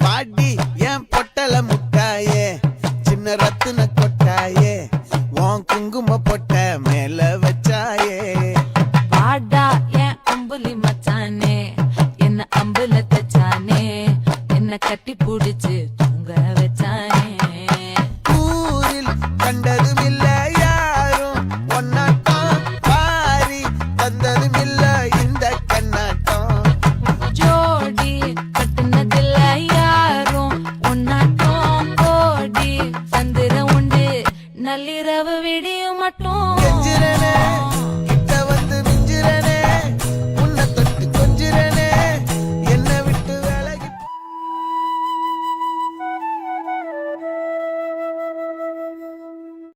பாடி என் பொட்டல முட்டாயே சின்ன ரத்தின கொட்டாயே உன் குங்கும பொட்ட மேல வச்சாயே பாடா என் அம்புலி மச்சானே என்ன அம்புல தச்சானே என்ன கட்டி புடிச்சு தூங்க வச்சானே ஊரில் கண்டதும் இல்ல யாரும் ஒன்னாட்டம் பாரி தந்ததும் இல்ல இந்த கண்ணாட்டம் ஜோடி கட்டுனதில்ல யாரும் ஒன்னாட்டம் கோடி சந்திர உண்டு நள்ளிரவு விடியும் மட்டும் கெஞ்சிரனே